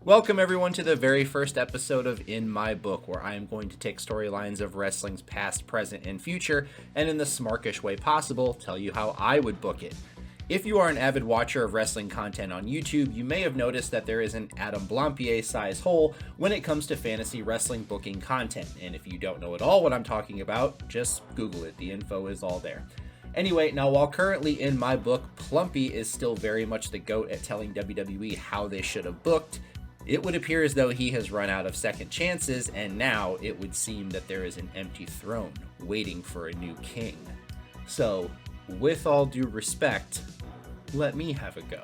Welcome everyone to the very first episode of In My Book, where I am going to take storylines of wrestling's past, present, and future, and in the smarkish way possible, tell you how I would book it. If you are an avid watcher of wrestling content on YouTube, you may have noticed that there is an Adam Blampier-size hole when it comes to fantasy wrestling booking content, and if you don't know at all what I'm talking about, just Google it, the info is all there. Anyway, now while currently in my book, Plumpy is still very much the GOAT at telling WWE how they should have booked, it would appear as though he has run out of second chances, and now it would seem that there is an empty throne waiting for a new king. So, with all due respect, let me have a go.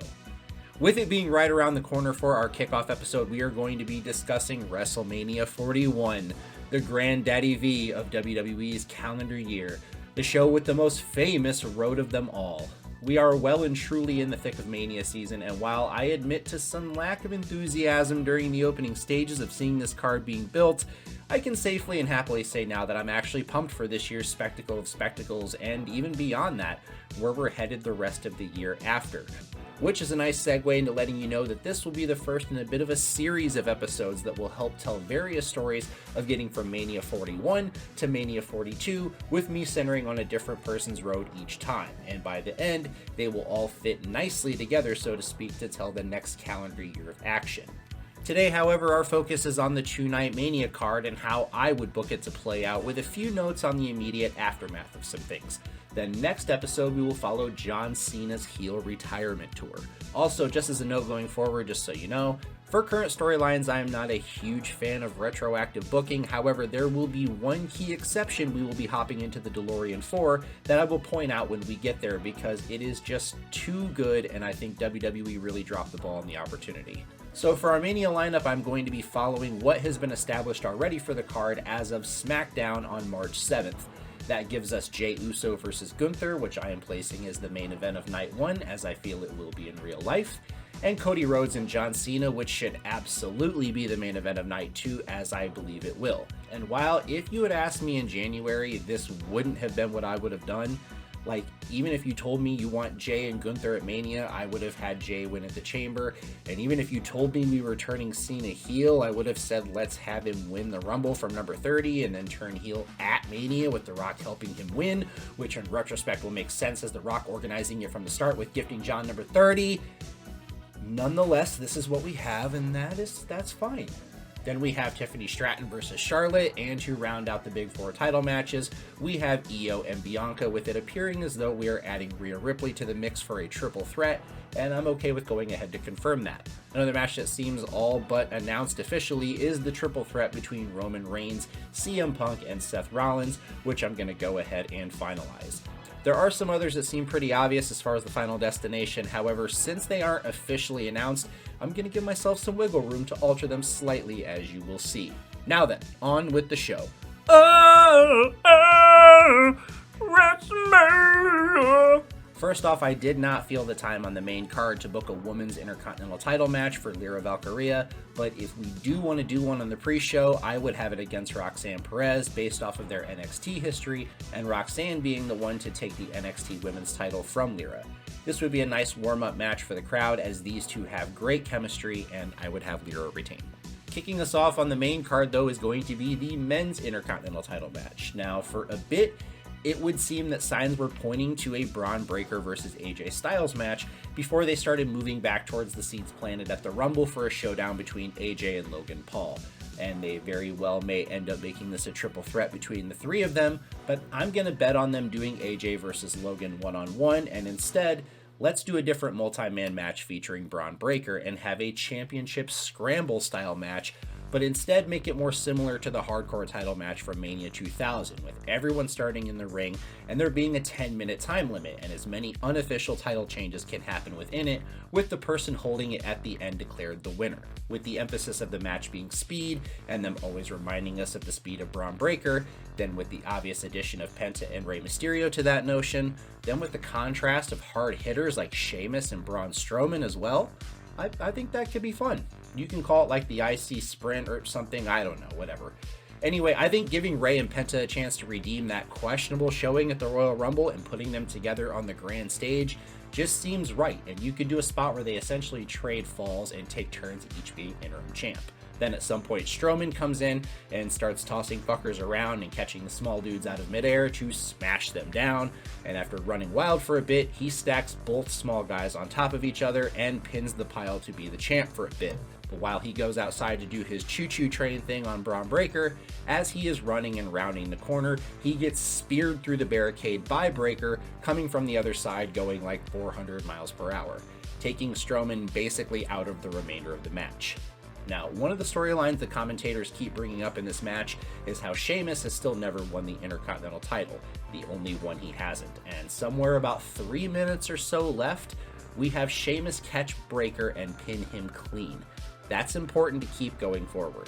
With it being right around the corner for our kickoff episode, we are going to be discussing WrestleMania 41, the granddaddy V of WWE's calendar year, the show with the most famous road of them all. We are well and truly in the thick of Mania season, and while I admit to some lack of enthusiasm during the opening stages of seeing this card being built, I can safely and happily say now that I'm actually pumped for this year's spectacle of spectacles, and even beyond that, where we're headed the rest of the year after. Which is a nice segue into letting you know that this will be the first in a bit of a series of episodes that will help tell various stories of getting from Mania 41 to Mania 42, with me centering on a different person's road each time, and by the end, they will all fit nicely together, so to speak, to tell the next calendar year of action. Today, however, our focus is on the two-night Mania card and how I would book it to play out, with a few notes on the immediate aftermath of some things. Then next episode, we will follow John Cena's heel retirement tour. Also, just as a note going forward, just so you know, for current storylines, I am not a huge fan of retroactive booking. However, there will be one key exception we will be hopping into the DeLorean for that I will point out when we get there, because it is just too good, and I think WWE really dropped the ball on the opportunity. So for our Mania lineup, I'm going to be following what has been established already for the card as of SmackDown on March 7th. That gives us Jey Uso versus Gunther, which I am placing as the main event of Night 1, as I feel it will be in real life, and Cody Rhodes and John Cena, which should absolutely be the main event of Night 2, as I believe it will. And while if you had asked me in January, this wouldn't have been what I would have done, like, even if you told me you want Jey and Gunther at Mania, I would have had Jey win at the Chamber. And even if you told me we were turning Cena heel, I would have said let's have him win the Rumble from number 30 and then turn heel at Mania with The Rock helping him win, which in retrospect will make sense as The Rock organizing it from the start with gifting John number 30. Nonetheless, this is what we have, and that's fine. Then we have Tiffany Stratton versus Charlotte, and to round out the Big Four title matches, we have Io and Bianca, with it appearing as though we are adding Rhea Ripley to the mix for a triple threat, and I'm okay with going ahead to confirm that. Another match that seems all but announced officially is the triple threat between Roman Reigns, CM Punk, and Seth Rollins, which I'm going to go ahead and finalize. There are some others that seem pretty obvious as far as the final destination. However, since they aren't officially announced, I'm going to give myself some wiggle room to alter them slightly, as you will see. Now then, on with the show. WrestleMania! First off, I did not feel the time on the main card to book a women's Intercontinental Title match for Lyra Valkyria, but if we do want to do one on the pre-show, I would have it against Roxanne Perez based off of their NXT history, and Roxanne being the one to take the NXT women's title from Lyra. This would be a nice warm-up match for the crowd, as these two have great chemistry, and I would have Lyra retain. Kicking us off on the main card, though, is going to be the men's Intercontinental Title match. Now, for a bit, it would seem that signs were pointing to a Braun Breaker versus AJ Styles match before they started moving back towards the seeds planted at the Rumble for a showdown between AJ and Logan Paul. And they very well may end up making this a triple threat between the three of them, but I'm going to bet on them doing AJ versus Logan one-on-one, and instead, let's do a different multi-man match featuring Braun Breaker and have a championship scramble style match, but instead make it more similar to the hardcore title match from Mania 2000, with everyone starting in the ring and there being a 10-minute time limit, and as many unofficial title changes can happen within it, with the person holding it at the end declared the winner, with the emphasis of the match being speed and them always reminding us of the speed of Braun Breaker, then with the obvious addition of Penta and Rey Mysterio to that notion, then with the contrast of hard hitters like Sheamus and Braun Strowman as well. I think that could be fun. You can call it like the IC Sprint or something, I don't know, whatever. Anyway, I think giving Rey and Penta a chance to redeem that questionable showing at the Royal Rumble and putting them together on the grand stage just seems right, and you could do a spot where they essentially trade falls and take turns each being interim champ. Then at some point, Strowman comes in and starts tossing fuckers around and catching the small dudes out of midair to smash them down. And after running wild for a bit, he stacks both small guys on top of each other and pins the pile to be the champ for a bit. But while he goes outside to do his choo-choo train thing on Braun Breaker, as he is running and rounding the corner, he gets speared through the barricade by Breaker, coming from the other side going like 400 miles per hour, taking Strowman basically out of the remainder of the match. Now, one of the storylines the commentators keep bringing up in this match is how Sheamus has still never won the Intercontinental title, the only one he hasn't, and somewhere about 3 minutes or so left, we have Sheamus catch Breaker and pin him clean. That's important to keep going forward.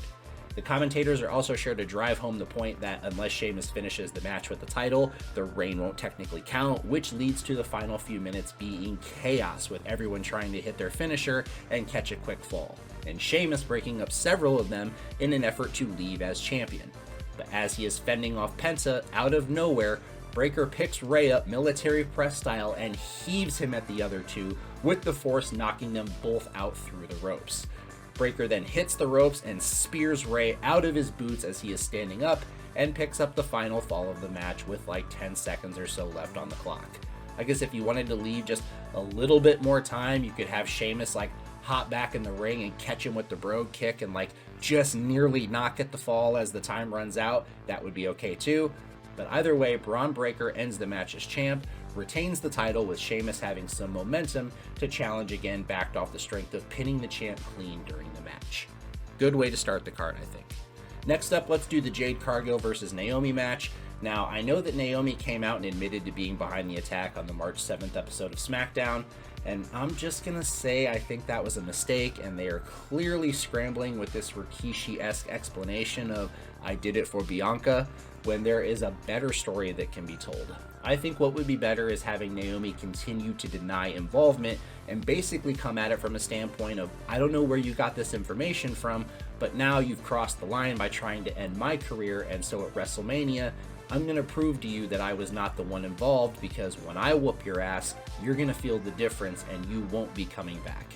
The commentators are also sure to drive home the point that unless Sheamus finishes the match with the title, the reign won't technically count, which leads to the final few minutes being chaos with everyone trying to hit their finisher and catch a quick fall, and Sheamus breaking up several of them in an effort to leave as champion. But as he is fending off Penta, out of nowhere, Breaker picks Rey up military press style and heaves him at the other two, with the force knocking them both out through the ropes. Breaker then hits the ropes and spears Rey out of his boots as he is standing up and picks up the final fall of the match with like 10 seconds or so left on the clock. I guess if you wanted to leave just a little bit more time, you could have Sheamus like hop back in the ring and catch him with the brogue kick and like just nearly knock at the fall as the time runs out. That would be okay too. But either way, Braun Breaker ends the match as champ, retains the title with Sheamus having some momentum to challenge again, backed off the strength of pinning the champ clean during the match. Good way to start the card, I think. Next up, let's do the Jade Cargill versus Naomi match. Now, I know that Naomi came out and admitted to being behind the attack on the March 7th episode of SmackDown, and I'm just gonna say I think that was a mistake, and they are clearly scrambling with this Rikishi-esque explanation of "I did it for Bianca," when there is a better story that can be told. I think what would be better is having Naomi continue to deny involvement and basically come at it from a standpoint of, I don't know where you got this information from, but now you've crossed the line by trying to end my career, and so at WrestleMania, I'm going to prove to you that I was not the one involved, because when I whoop your ass, you're going to feel the difference and you won't be coming back.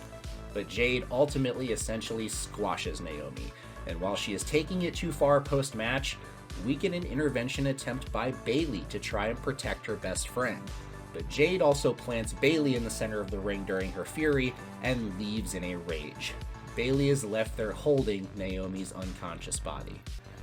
But Jade ultimately essentially squashes Naomi, and while she is taking it too far post-match, we get an intervention attempt by Bayley to try and protect her best friend. But Jade also plants Bayley in the center of the ring during her fury and leaves in a rage. Bayley is left there holding Naomi's unconscious body.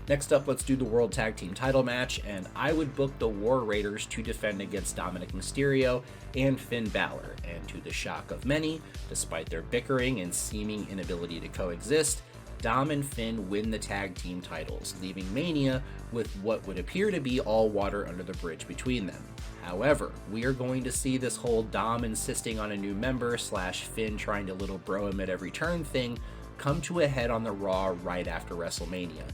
Next up, let's do the World Tag Team title match, and I would book the War Raiders to defend against Dominick Mysterio and Finn Balor, and to the shock of many, despite their bickering and seeming inability to coexist, Dom and Finn win the tag team titles, leaving Mania with what would appear to be all water under the bridge between them. However, we are going to see this whole Dom insisting on a new member / Finn trying to little bro him at every turn thing come to a head on the Raw right after WrestleMania.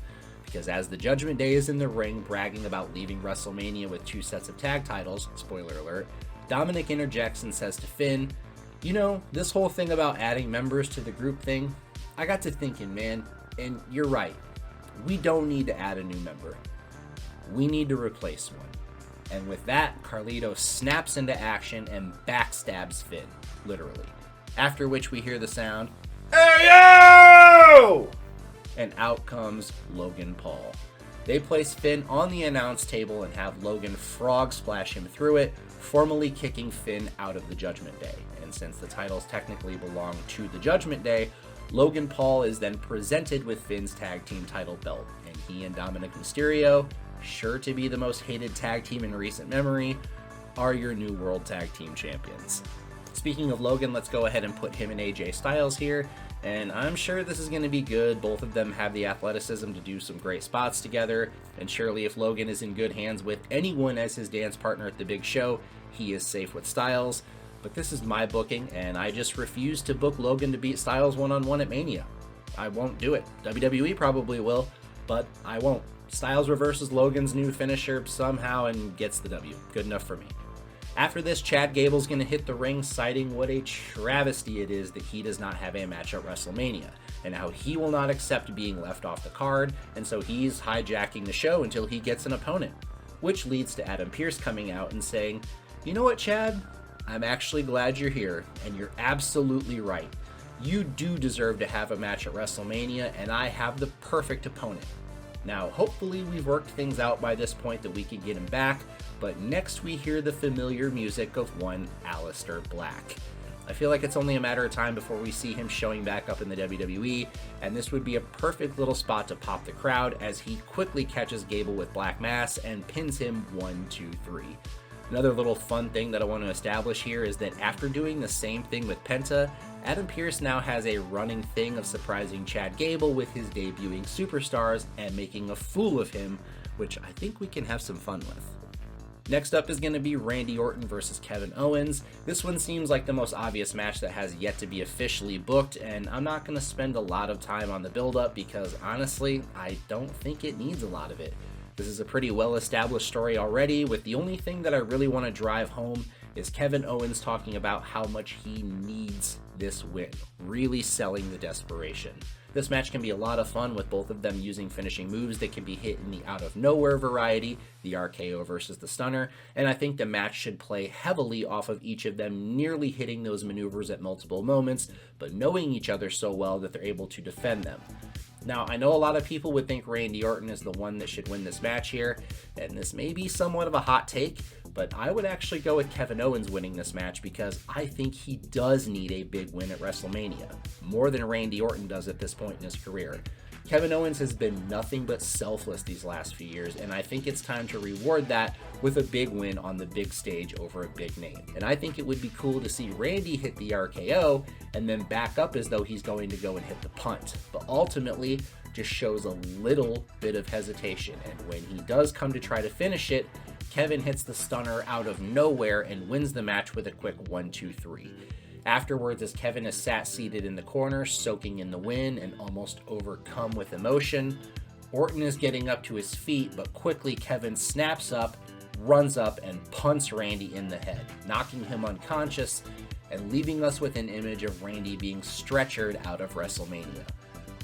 Because as the Judgment Day is in the ring bragging about leaving WrestleMania with 2 sets of tag titles, spoiler alert, Dominic interjects and says to Finn, "You know, this whole thing about adding members to the group thing, I got to thinking, man, and you're right. We don't need to add a new member. We need to replace one." And with that, Carlito snaps into action and backstabs Finn, literally. After which we hear the sound, "Hey yo!" and out comes Logan Paul. They place Finn on the announce table and have Logan frog splash him through it, formally kicking Finn out of the Judgment Day. And since the titles technically belong to the Judgment Day, Logan Paul is then presented with Finn's tag team title belt, and he and Dominick Mysterio, sure to be the most hated tag team in recent memory, are your new World Tag Team Champions. Speaking of Logan, let's go ahead and put him and AJ Styles here, and I'm sure this is going to be good. Both of them have the athleticism to do some great spots together, and surely if Logan is in good hands with anyone as his dance partner at the big show, he is safe with Styles. But this is my booking, and I just refuse to book Logan to beat Styles one-on-one at Mania. I won't do it. WWE probably will, but I won't. Styles reverses Logan's new finisher somehow and gets the W. Good enough for me. After this, Chad Gable's going to hit the ring, citing what a travesty it is that he does not have a match at WrestleMania. and how he will not accept being left off the card, and so he's hijacking the show until he gets an opponent. Which leads to Adam Pearce coming out and saying, "You know what, Chad? I'm actually glad you're here, and you're absolutely right. You do deserve to have a match at WrestleMania, and I have the perfect opponent." Now, hopefully we've worked things out by this point that we can get him back, but next we hear the familiar music of one Aleister Black. I feel like it's only a matter of time before we see him showing back up in the WWE, and this would be a perfect little spot to pop the crowd as he quickly catches Gable with Black Mass and pins him 1, 2, 3. Another little fun thing that I want to establish here is that after doing the same thing with Penta, Adam Pearce now has a running thing of surprising Chad Gable with his debuting superstars and making a fool of him, which I think we can have some fun with. Next up is going to be Randy Orton versus Kevin Owens. This one seems like the most obvious match that has yet to be officially booked, and I'm not going to spend a lot of time on the build-up because honestly, I don't think it needs a lot of it. This is a pretty well-established story already, with the only thing that I really want to drive home is Kevin Owens talking about how much he needs this win, really selling the desperation. This match can be a lot of fun with both of them using finishing moves that can be hit in the out-of-nowhere variety, the RKO versus the Stunner, and I think the match should play heavily off of each of them nearly hitting those maneuvers at multiple moments, but knowing each other so well that they're able to defend them. Now, I know a lot of people would think Randy Orton is the one that should win this match here, and this may be somewhat of a hot take, but I would actually go with Kevin Owens winning this match because I think he does need a big win at WrestleMania, more than Randy Orton does at this point in his career. Kevin Owens has been nothing but selfless these last few years, and I think it's time to reward that with a big win on the big stage over a big name. And I think it would be cool to see Randy hit the RKO and then back up as though he's going to go and hit the punt, but ultimately just shows a little bit of hesitation, and when he does come to try to finish it, Kevin hits the Stunner out of nowhere and wins the match with a quick 1, 2, 3. Afterwards, as Kevin is sat seated in the corner, soaking in the win and almost overcome with emotion, Orton is getting up to his feet, but quickly Kevin snaps up, runs up, and punts Randy in the head, knocking him unconscious and leaving us with an image of Randy being stretchered out of WrestleMania.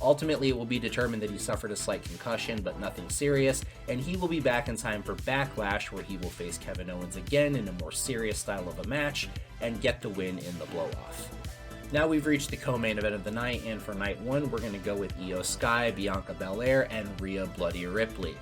Ultimately, it will be determined that he suffered a slight concussion, but nothing serious, and he will be back in time for Backlash, where he will face Kevin Owens again in a more serious style of a match, and get the win in the blow-off. Now we've reached the co-main event of the night, and for night one, we're going to go with Io Sky, Bianca Belair, and Rhea Bloody Ripley.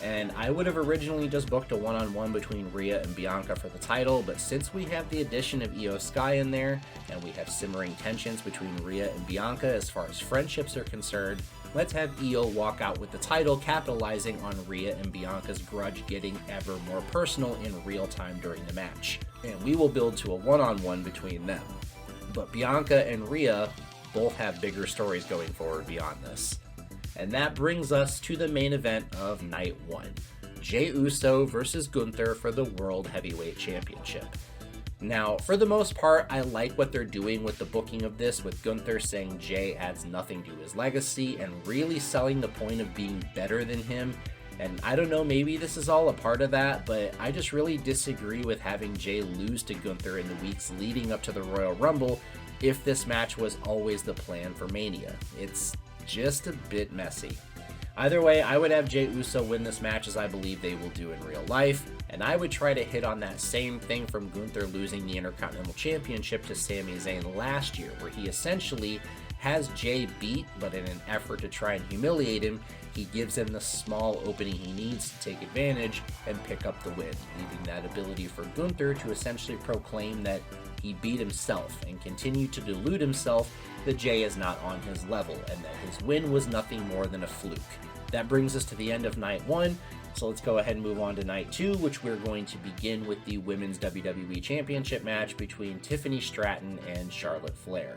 And I would have originally just booked a one-on-one between Rhea and Bianca for the title, but since we have the addition of Io Sky in there, and we have simmering tensions between Rhea and Bianca as far as friendships are concerned, let's have Io walk out with the title, capitalizing on Rhea and Bianca's grudge getting ever more personal in real time during the match. And we will build to a one-on-one between them. But Bianca and Rhea both have bigger stories going forward beyond this. And that brings us to the main event of night one, Jey Uso versus Gunther for the World Heavyweight Championship. Now, for the most part, I like what they're doing with the booking of this, with Gunther saying Jey adds nothing to his legacy and really selling the point of being better than him. And I don't know, maybe this is all a part of that, but I just really disagree with having Jey lose to Gunther in the weeks leading up to the Royal Rumble if this match was always the plan for Mania. It's just a bit messy. Either way, I would have Jey Uso win this match as I believe they will do in real life, and I would try to hit on that same thing from Gunther losing the Intercontinental Championship to Sami Zayn last year, where he essentially has Jey beat, but in an effort to try and humiliate him, he gives him the small opening he needs to take advantage and pick up the win, leaving that ability for Gunther to essentially proclaim that he beat himself and continue to delude himself that Jey is not on his level and that his win was nothing more than a fluke. That brings us to the end of night one, so let's go ahead and move on to night two, which we're going to begin with the Women's WWE Championship match between Tiffany Stratton and Charlotte Flair.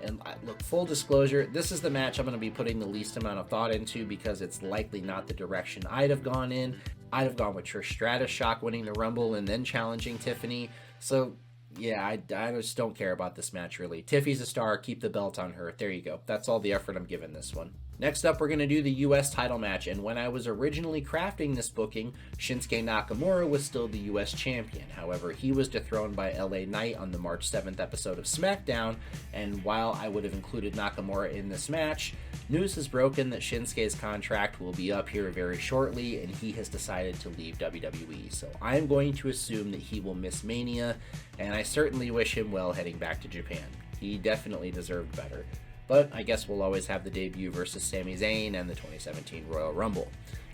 And look, full disclosure, this is the match I'm going to be putting the least amount of thought into because it's likely not the direction I'd have gone in. I'd have gone with Trish Stratus shock winning the Rumble and then challenging Tiffany. So Yeah, I just don't care about this match, really. Tiffy's a star. Keep the belt on her. There you go. That's all the effort I'm giving this one. Next up, we're going to do the U.S. title match, and when I was originally crafting this booking, Shinsuke Nakamura was still the U.S. champion. However, he was dethroned by LA Knight on the March 7th episode of SmackDown, and while I would have included Nakamura in this match, news has broken that Shinsuke's contract will be up here very shortly, and he has decided to leave WWE. So I am going to assume that he will miss Mania, and I certainly wish him well heading back to Japan. He definitely deserved better. But I guess we'll always have the debut versus Sami Zayn and the 2017 Royal Rumble.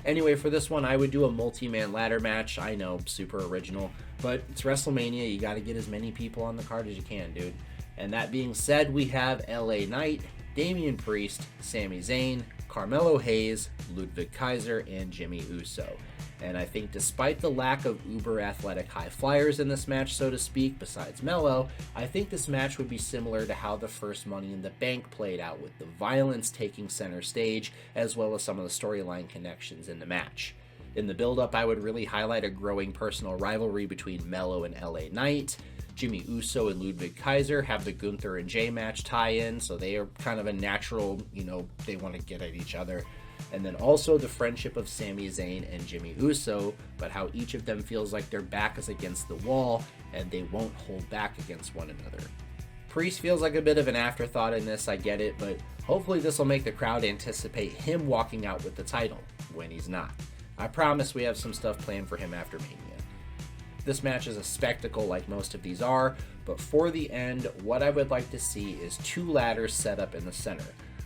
Anyway, for this one, I would do a multi-man ladder match. I know, super original, but it's WrestleMania. You got to get as many people on the card as you can, dude. And that being said, we have LA Knight, Damian Priest, Sami Zayn, Carmelo Hayes, Ludwig Kaiser, and Jimmy Uso. And I think despite the lack of uber athletic high flyers in this match, so to speak, besides Melo, I think this match would be similar to how the first Money in the Bank played out, with the violence taking center stage, as well as some of the storyline connections in the match. In the build-up, I would really highlight a growing personal rivalry between Melo and LA Knight. Jimmy Uso and Ludwig Kaiser have the Gunther and Jey match tie-in, so they are kind of a natural, they want to get at each other. And then also the friendship of Sami Zayn and Jimmy Uso, but how each of them feels like their back is against the wall and they won't hold back against one another. Priest feels like a bit of an afterthought in this, I get it, but hopefully this will make the crowd anticipate him walking out with the title, when he's not. I promise we have some stuff planned for him after Mania. This match is a spectacle like most of these are, but for the end, what I would like to see is two ladders set up in the center,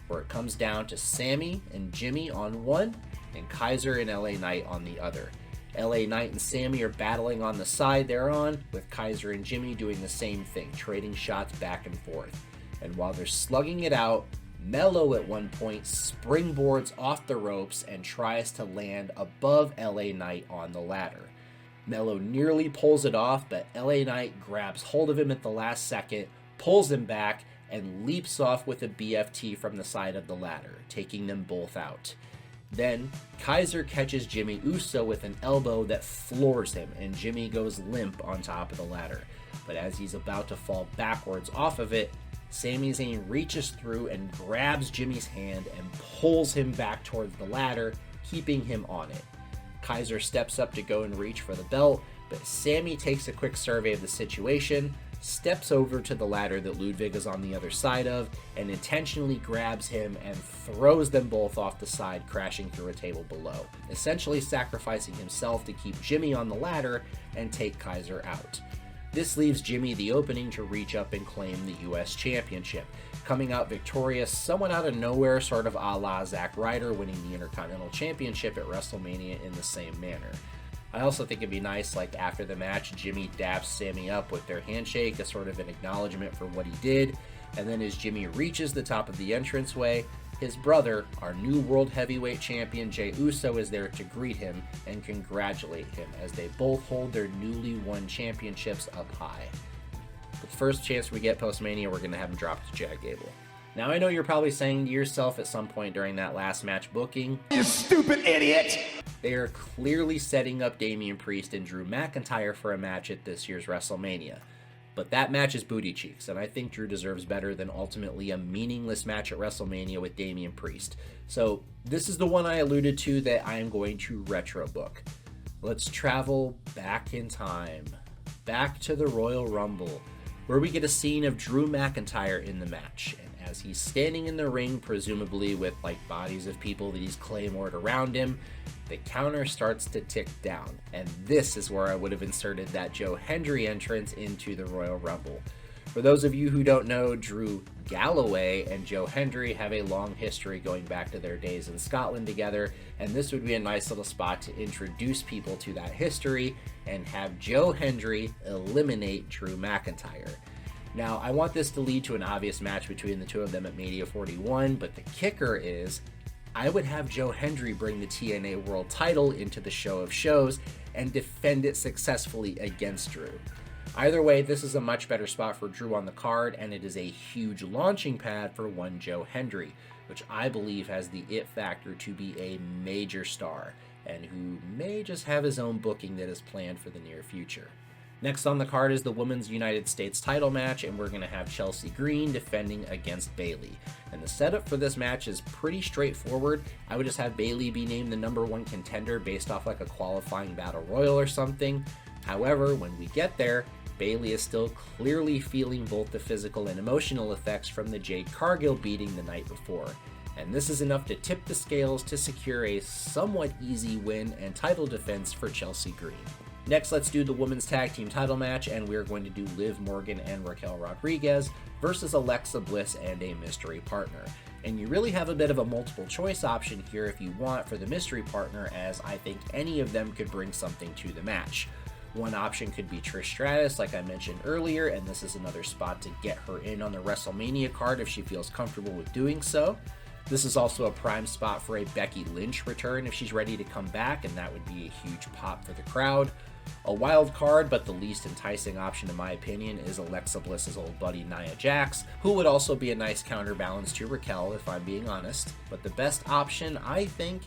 where it comes down to Sami and Jimmy on one, and Kaiser and LA Knight on the other. LA Knight and Sami are battling on the side they're on, with Kaiser and Jimmy doing the same thing, trading shots back and forth. And while they're slugging it out, Melo at one point springboards off the ropes and tries to land above LA Knight on the ladder. Melo nearly pulls it off, but LA Knight grabs hold of him at the last second, pulls him back, and leaps off with a BFT from the side of the ladder, taking them both out. Then, Kaiser catches Jimmy Uso with an elbow that floors him, and Jimmy goes limp on top of the ladder. But as he's about to fall backwards off of it, Sami Zayn reaches through and grabs Jimmy's hand and pulls him back towards the ladder, keeping him on it. Kaiser steps up to go and reach for the belt, but Sami takes a quick survey of the situation, steps over to the ladder that Ludwig is on the other side of, and intentionally grabs him and throws them both off the side, crashing through a table below, essentially sacrificing himself to keep Jimmy on the ladder and take Kaiser out. This leaves Jimmy the opening to reach up and claim the US Championship, coming out victorious somewhat out of nowhere, sort of a la Zack Ryder winning the Intercontinental Championship at WrestleMania in the same manner. I also think it'd be nice, like after the match, Jimmy daps Sami up with their handshake as sort of an acknowledgement for what he did, and then as Jimmy reaches the top of the entranceway, his brother, our new World Heavyweight Champion Jey Uso, is there to greet him and congratulate him as they both hold their newly won championships up high. The first chance we get post-Mania, we're going to have him drop to Chad Gable. Now, I know you're probably saying to yourself at some point during that last match booking, "You stupid idiot!" They are clearly setting up Damian Priest and Drew McIntyre for a match at this year's WrestleMania. But that match is booty cheeks, and I think Drew deserves better than ultimately a meaningless match at WrestleMania with Damian Priest. So this is the one I alluded to that I am going to retro book. Let's travel back in time, back to the Royal Rumble, where we get a scene of Drew McIntyre in the match. And as he's standing in the ring, presumably with bodies of people that he's claymored around him, the counter starts to tick down, and this is where I would have inserted that Joe Hendry entrance into the Royal Rumble. For those of you who don't know, Drew Galloway and Joe Hendry have a long history going back to their days in Scotland together, and this would be a nice little spot to introduce people to that history and have Joe Hendry eliminate Drew McIntyre. Now, I want this to lead to an obvious match between the two of them at Mania 41, but the kicker is I would have Joe Hendry bring the TNA World title into the show of shows and defend it successfully against Drew. Either way, this is a much better spot for Drew on the card, and it is a huge launching pad for one Joe Hendry, which I believe has the it factor to be a major star, and who may just have his own booking that is planned for the near future. Next on the card is the Women's United States title match, and we're going to have Chelsea Green defending against Bayley. And the setup for this match is pretty straightforward. I would just have Bayley be named the number one contender based off like a qualifying battle royal or something. However, when we get there, Bayley is still clearly feeling both the physical and emotional effects from the Jade Cargill beating the night before. And this is enough to tip the scales to secure a somewhat easy win and title defense for Chelsea Green. Next, let's do the women's tag team title match, and we're going to do Liv Morgan and Raquel Rodriguez versus Alexa Bliss and a mystery partner. And you really have a bit of a multiple choice option here if you want for the mystery partner, as I think any of them could bring something to the match. One option could be Trish Stratus, like I mentioned earlier, and this is another spot to get her in on the WrestleMania card if she feels comfortable with doing so. This is also a prime spot for a Becky Lynch return if she's ready to come back, and that would be a huge pop for the crowd. A wild card, but the least enticing option in my opinion, is Alexa Bliss's old buddy Nia Jax, who would also be a nice counterbalance to Raquel if I'm being honest. But the best option, I think,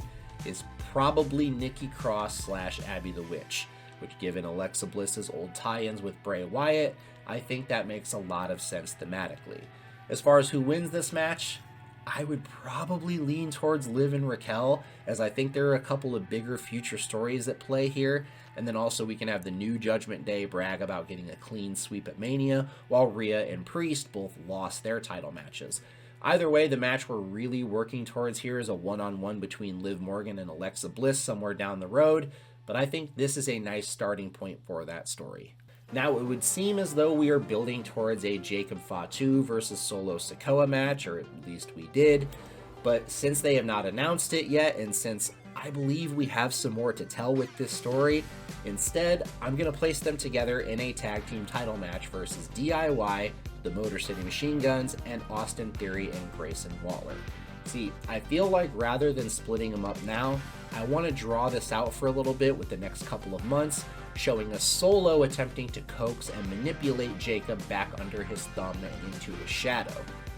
is probably Nikki Cross / Abby the Witch, which, given Alexa Bliss's old tie-ins with Bray Wyatt, I think that makes a lot of sense thematically. As far as who wins this match, I would probably lean towards Liv and Raquel, as I think there are a couple of bigger future stories at play here, and then also we can have the new Judgment Day brag about getting a clean sweep at Mania, while Rhea and Priest both lost their title matches. Either way, the match we're really working towards here is a one-on-one between Liv Morgan and Alexa Bliss somewhere down the road, but I think this is a nice starting point for that story. Now, it would seem as though we are building towards a Jacob Fatu versus Solo Sikoa match, or at least we did, but since they have not announced it yet, and since I believe we have some more to tell with this story, instead, I'm going to place them together in a tag team title match versus DIY, the Motor City Machine Guns, and Austin Theory and Grayson Waller. See, I feel like rather than splitting them up now, I want to draw this out for a little bit with the next couple of months, showing a Solo attempting to coax and manipulate Jacob back under his thumb and into his shadow,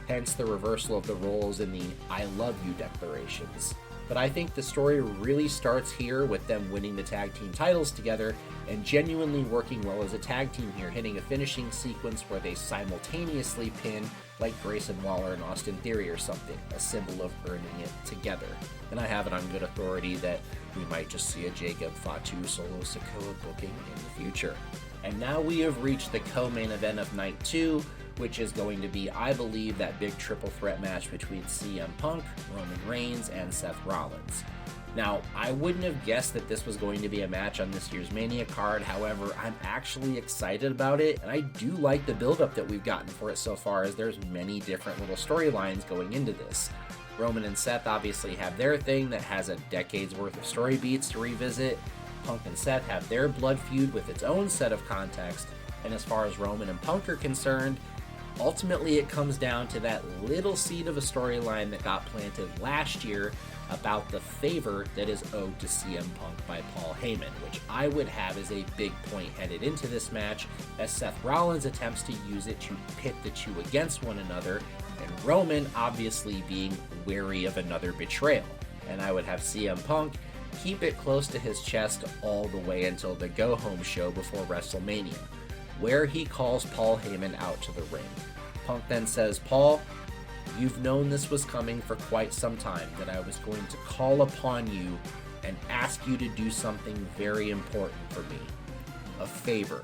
hence the reversal of the roles in the I love you declarations. But I think the story really starts here with them winning the tag team titles together and genuinely working well as a tag team here, hitting a finishing sequence where they simultaneously pin like Grayson Waller and Austin Theory or something, a symbol of earning it together. And I have it on good authority that we might just see a Jacob Fatu Solo Sikoa booking in the future. And now we have reached the co-main event of night 2, which is going to be, I believe, that big triple threat match between CM Punk, Roman Reigns, and Seth Rollins. Now, I wouldn't have guessed that this was going to be a match on this year's Mania card. However, I'm actually excited about it, and I do like the build-up that we've gotten for it so far, as there's many different little storylines going into this. Roman and Seth obviously have their thing that has a decade's worth of story beats to revisit. Punk and Seth have their blood feud with its own set of context, and as far as Roman and Punk are concerned, ultimately it comes down to that little seed of a storyline that got planted last year about the favor that is owed to CM Punk by Paul Heyman, which I would have as a big point headed into this match, as Seth Rollins attempts to use it to pit the two against one another, and Roman obviously being wary of another betrayal. And I would have CM Punk keep it close to his chest all the way until the go-home show before WrestleMania, where he calls Paul Heyman out to the ring. Punk then says, "Paul, you've known this was coming for quite some time, that I was going to call upon you and ask you to do something very important for me. A favor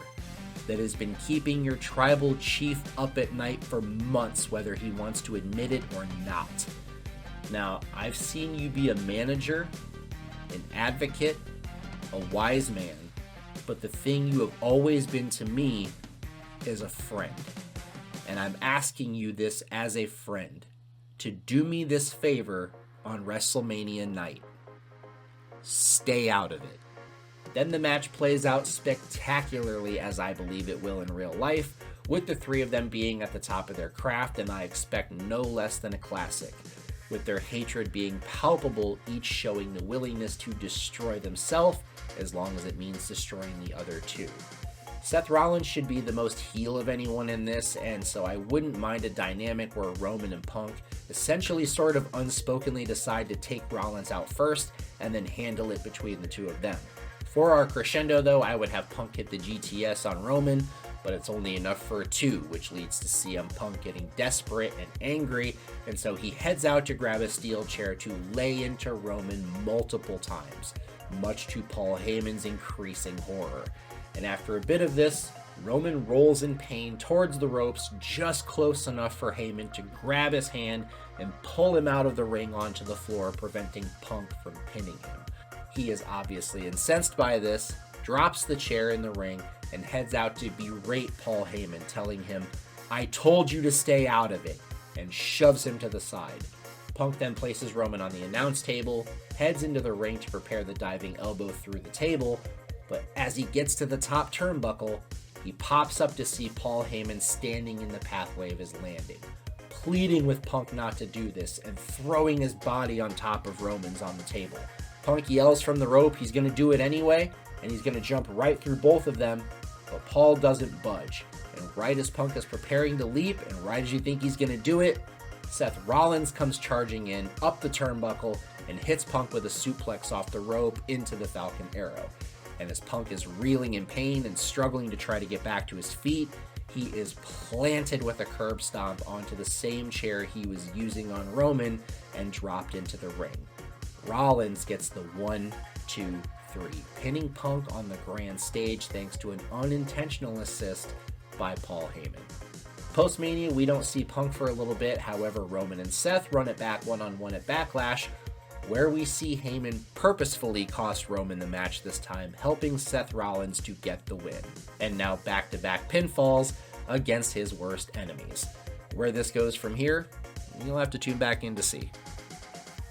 that has been keeping your tribal chief up at night for months, whether he wants to admit it or not. Now, I've seen you be a manager, an advocate, a wise man, but the thing you have always been to me is a friend. And I'm asking you this as a friend, to do me this favor on WrestleMania night. Stay out of it." Then the match plays out spectacularly, as I believe it will in real life, with the three of them being at the top of their craft, and I expect no less than a classic, with their hatred being palpable, each showing the willingness to destroy themselves, as long as it means destroying the other two. Seth Rollins should be the most heel of anyone in this, and so I wouldn't mind a dynamic where Roman and Punk essentially sort of unspokenly decide to take Rollins out first and then handle it between the two of them. For our crescendo, though, I would have Punk hit the GTS on Roman, but it's only enough for a 2, which leads to CM Punk getting desperate and angry, and so he heads out to grab a steel chair to lay into Roman multiple times, much to Paul Heyman's increasing horror. And after a bit of this, Roman rolls in pain towards the ropes, just close enough for Heyman to grab his hand and pull him out of the ring onto the floor, preventing Punk from pinning him. He is obviously incensed by this, drops the chair in the ring, and heads out to berate Paul Heyman, telling him, "I told you to stay out of it," and shoves him to the side. Punk then places Roman on the announce table, heads into the ring to prepare the diving elbow through the table, but as he gets to the top turnbuckle, he pops up to see Paul Heyman standing in the pathway of his landing, pleading with Punk not to do this and throwing his body on top of Roman's on the table. Punk yells from the rope he's going to do it anyway, and he's going to jump right through both of them, but Paul doesn't budge. And right as Punk is preparing to leap, and right as you think he's going to do it, Seth Rollins comes charging in, up the turnbuckle, and hits Punk with a suplex off the rope into the Falcon Arrow. And as Punk is reeling in pain and struggling to try to get back to his feet, he is planted with a curb stomp onto the same chair he was using on Roman and dropped into the ring. Rollins gets the 1, 2, 3, pinning Punk on the grand stage thanks to an unintentional assist by Paul Heyman. Post-Mania, we don't see Punk for a little bit. However, Roman and Seth run it back one-on-one at Backlash, where we see Heyman purposefully cost Roman the match this time, helping Seth Rollins to get the win. And now back-to-back pinfalls against his worst enemies. Where this goes from here, you'll have to tune back in to see.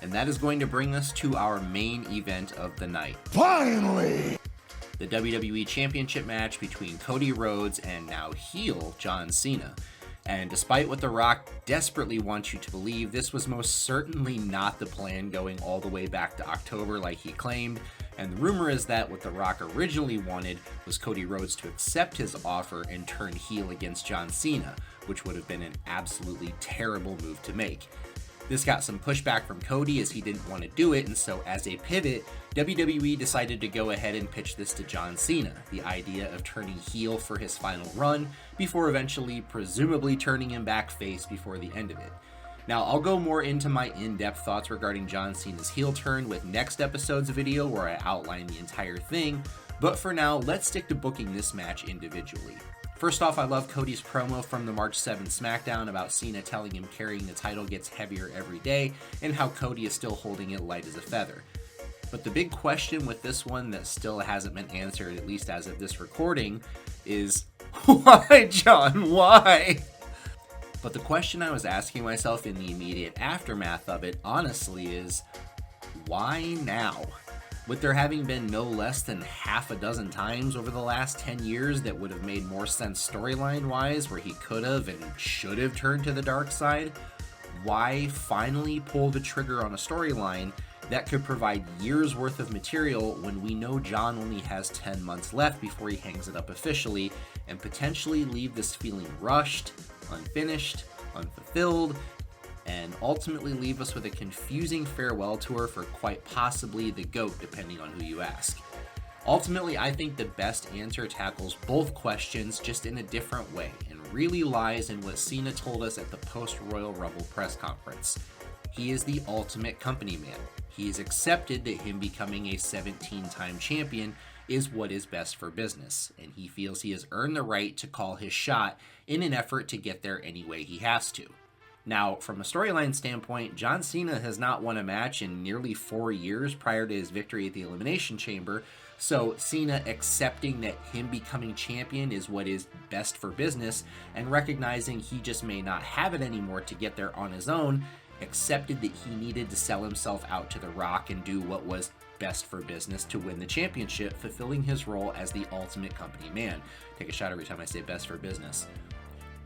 And that is going to bring us to our main event of the night. Finally! The WWE Championship match between Cody Rhodes and now heel John Cena. And despite what The Rock desperately wants you to believe, this was most certainly not the plan going all the way back to October like he claimed. And the rumor is that what The Rock originally wanted was Cody Rhodes to accept his offer and turn heel against John Cena, which would have been an absolutely terrible move to make. This got some pushback from Cody as he didn't want to do it, and so as a pivot, WWE decided to go ahead and pitch this to John Cena, the idea of turning heel for his final run, before eventually presumably turning him back face before the end of it. Now, I'll go more into my in-depth thoughts regarding John Cena's heel turn with next episode's video where I outline the entire thing, but for now, let's stick to booking this match individually. First off, I love Cody's promo from the March 7th SmackDown about Cena telling him carrying the title gets heavier every day, and how Cody is still holding it light as a feather. But the big question with this one that still hasn't been answered, at least as of this recording, is why, John, why? But the question I was asking myself in the immediate aftermath of it, honestly, is why now? With there having been no less than half a dozen times over the last 10 years that would have made more sense storyline-wise where he could have and should have turned to the dark side, why finally pull the trigger on a storyline that could provide years worth of material when we know John only has 10 months left before he hangs it up officially, and potentially leave this feeling rushed, unfinished, unfulfilled, and ultimately leave us with a confusing farewell tour for quite possibly the GOAT, depending on who you ask. Ultimately, I think the best answer tackles both questions just in a different way, and really lies in what Cena told us at the post-Royal Rumble press conference. He is the ultimate company man. He has accepted that him becoming a 17-time champion is what is best for business, and he feels he has earned the right to call his shot in an effort to get there any way he has to. Now, from a storyline standpoint, John Cena has not won a match in nearly 4 years prior to his victory at the Elimination Chamber, so Cena accepting that him becoming champion is what is best for business, and recognizing he just may not have it anymore to get there on his own, accepted that he needed to sell himself out to The Rock and do what was best for business to win the championship, fulfilling his role as the ultimate company man. Take a shot every time I say best for business.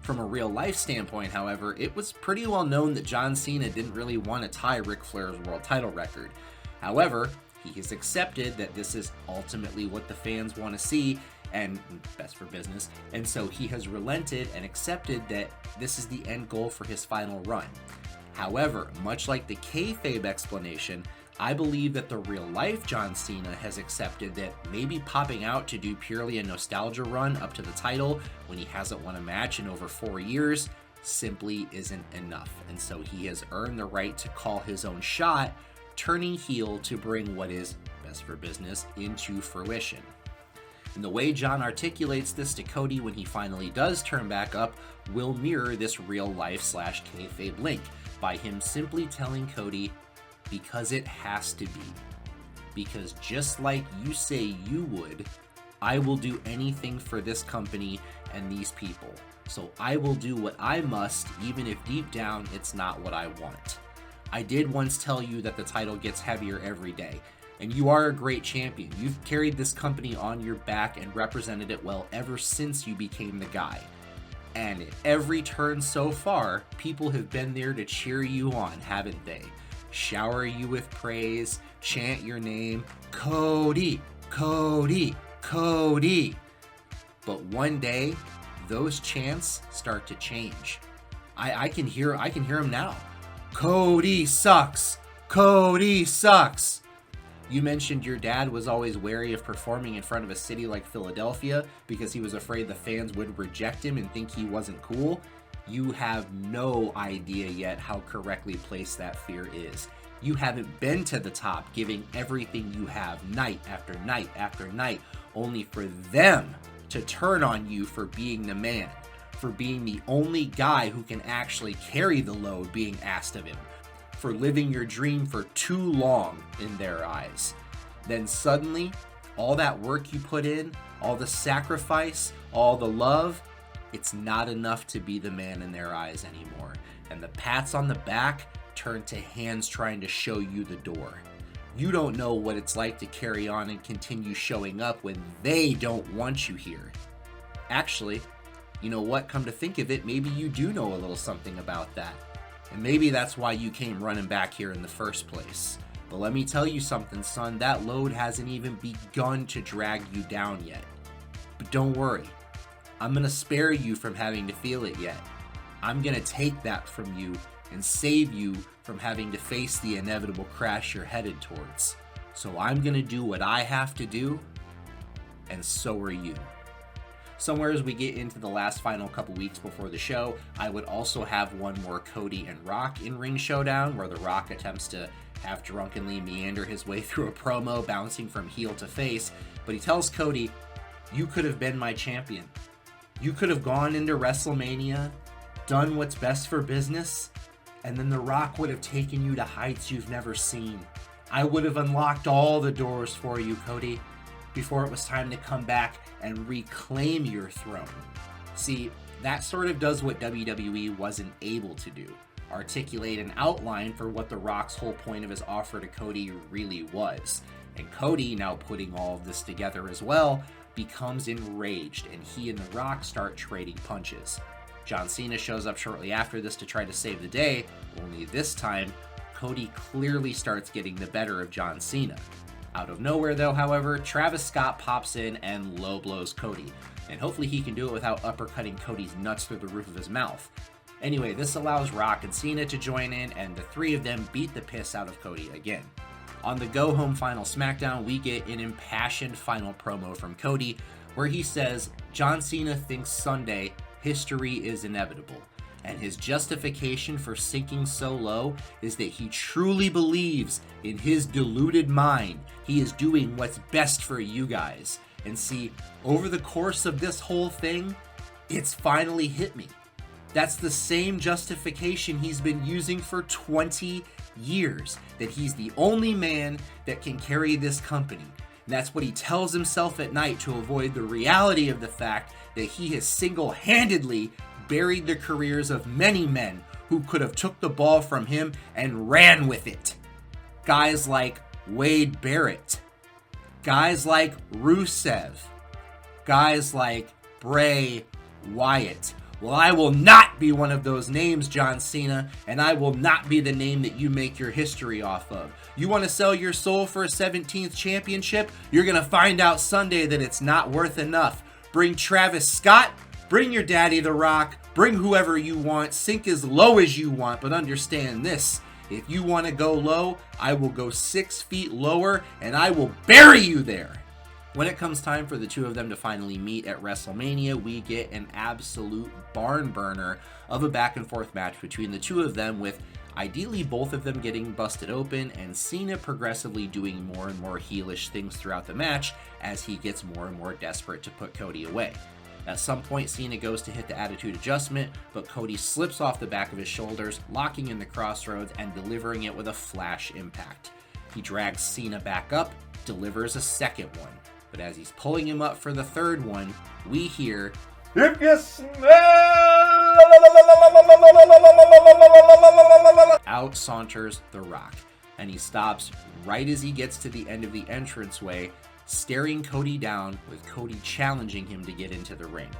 From a real-life standpoint, however, it was pretty well known that John Cena didn't really want to tie Ric Flair's world title record. However, he has accepted that this is ultimately what the fans want to see, and best for business, and so he has relented and accepted that this is the end goal for his final run. However, much like the kayfabe explanation, I believe that the real-life John Cena has accepted that maybe popping out to do purely a nostalgia run up to the title when he hasn't won a match in over 4 years simply isn't enough. And so he has earned the right to call his own shot, turning heel to bring what is best for business into fruition. And the way John articulates this to Cody when he finally does turn back up will mirror this real-life / kayfabe link by him simply telling Cody, because it has to be. Because just like you say you would, I will do anything for this company and these people. So I will do what I must, even if deep down it's not what I want. I did once tell you that the title gets heavier every day, and you are a great champion. You've carried this company on your back and represented it well ever since you became the guy. And at every turn so far, people have been there to cheer you on, haven't they? Shower you with praise, chant your name, Cody, Cody, Cody. But one day, those chants start to change. I can hear him now. Cody sucks. Cody sucks. You mentioned your dad was always wary of performing in front of a city like Philadelphia because he was afraid the fans would reject him and think he wasn't cool. You have no idea yet how correctly placed that fear is. You haven't been to the top giving everything you have night after night after night, only for them to turn on you for being the man, for being the only guy who can actually carry the load being asked of him, for living your dream for too long in their eyes. Then suddenly, all that work you put in, all the sacrifice, all the love, it's not enough to be the man in their eyes anymore. And the pats on the back turn to hands trying to show you the door. You don't know what it's like to carry on and continue showing up when they don't want you here. Actually, you know what? Come to think of it, maybe you do know a little something about that. And maybe that's why you came running back here in the first place. But let me tell you something, son, that load hasn't even begun to drag you down yet. But don't worry. I'm going to spare you from having to feel it yet. I'm going to take that from you and save you from having to face the inevitable crash you're headed towards. So I'm going to do what I have to do, and so are you. Somewhere as we get into the last final couple weeks before the show, I would also have one more Cody and Rock in ring showdown where The Rock attempts to half drunkenly meander his way through a promo bouncing from heel to face, but he tells Cody, you could have been my champion. You could have gone into WrestleMania, done what's best for business, and then The Rock would have taken you to heights you've never seen. I would have unlocked all the doors for you, Cody, before it was time to come back and reclaim your throne. See, that sort of does what WWE wasn't able to do. Articulate an outline for what The Rock's whole point of his offer to Cody really was. And Cody, now putting all of this together as well, becomes enraged, and he and The Rock start trading punches. John Cena shows up shortly after this to try to save the day, only this time, Cody clearly starts getting the better of John Cena. Out of nowhere though, however, Travis Scott pops in and low blows Cody, and hopefully he can do it without uppercutting Cody's nuts through the roof of his mouth. Anyway, this allows Rock and Cena to join in, and the three of them beat the piss out of Cody again. On the go-home final SmackDown, we get an impassioned final promo from Cody, where he says John Cena thinks Sunday history is inevitable, and his justification for sinking so low is that he truly believes in his deluded mind he is doing what's best for you guys. And see, over the course of this whole thing, it's finally hit me. That's the same justification he's been using for 20 years, that he's the only man that can carry this company. And that's what he tells himself at night to avoid the reality of the fact that he has single-handedly buried the careers of many men who could have took the ball from him and ran with it. Guys like Wade Barrett, guys like Rusev, guys like Bray Wyatt. Well, I will not be one of those names, John Cena, and I will not be the name that you make your history off of. You want to sell your soul for a 17th championship? You're going to find out Sunday that it's not worth enough. Bring Travis Scott, bring your daddy The Rock, bring whoever you want, sink as low as you want, but understand this. If you want to go low, I will go 6 feet lower and I will bury you there. When it comes time for the two of them to finally meet at WrestleMania, we get an absolute barn burner of a back and forth match between the two of them, with ideally both of them getting busted open and Cena progressively doing more and more heelish things throughout the match as he gets more and more desperate to put Cody away. At some point, Cena goes to hit the attitude adjustment, but Cody slips off the back of his shoulders, locking in the crossroads and delivering it with a flash impact. He drags Cena back up, delivers a second one. But as he's pulling him up for the third one, we hear, "If you smell..." Out saunters The Rock, and he stops right as he gets to the end of the entranceway, staring Cody down, with Cody challenging him to get into the ring.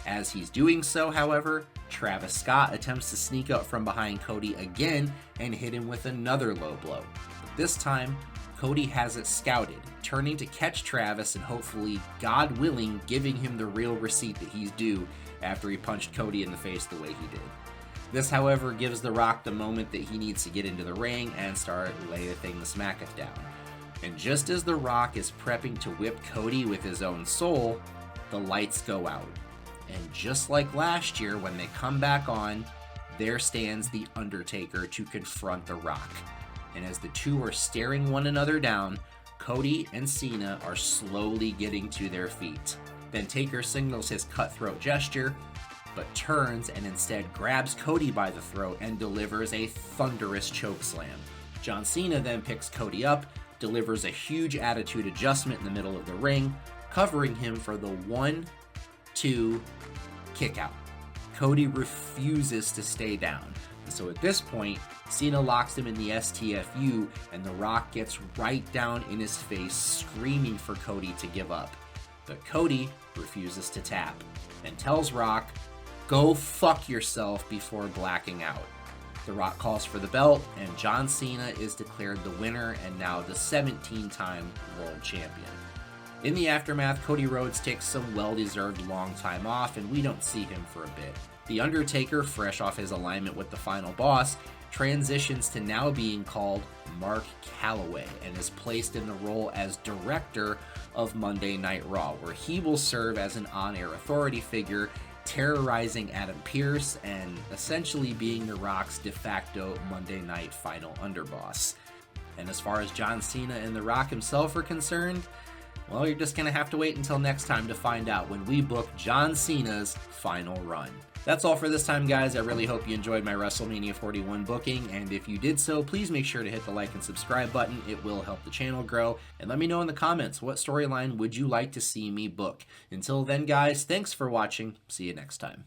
As he's doing so, however, Travis Scott attempts to sneak up from behind Cody again and hit him with another low blow. But this time, Cody has it scouted, turning to catch Travis and hopefully, God willing, giving him the real receipt that he's due after he punched Cody in the face the way he did. This, however, gives The Rock the moment that he needs to get into the ring and start laying the smacketh down. And just as The Rock is prepping to whip Cody with his own soul, the lights go out. And just like last year when they come back on, there stands The Undertaker to confront The Rock. And as the two are staring one another down, Cody and Cena are slowly getting to their feet. Then Taker signals his cutthroat gesture, but turns and instead grabs Cody by the throat and delivers a thunderous chokeslam. John Cena then picks Cody up, delivers a huge attitude adjustment in the middle of the ring, covering him for the 1-2 kick out. Cody refuses to stay down. So at this point, Cena locks him in the STFU, and The Rock gets right down in his face, screaming for Cody to give up. But Cody refuses to tap, and tells Rock, "Go fuck yourself," before blacking out. The Rock calls for the belt, and John Cena is declared the winner and now the 17-time world champion. In the aftermath, Cody Rhodes takes some well-deserved long time off, and we don't see him for a bit. The Undertaker, fresh off his alignment with the final boss, transitions to now being called Mark Calloway and is placed in the role as director of Monday Night Raw, where he will serve as an on-air authority figure, terrorizing Adam Pearce and essentially being The Rock's de facto Monday Night final underboss. And as far as John Cena and The Rock himself are concerned, well, you're just going to have to wait until next time to find out when we book John Cena's final run. That's all for this time, guys. I really hope you enjoyed my WrestleMania 41 booking, and if you did so, please make sure to hit the like and subscribe button. It will help the channel grow, and let me know in the comments what storyline would you like to see me book. Until then, guys, thanks for watching. See you next time.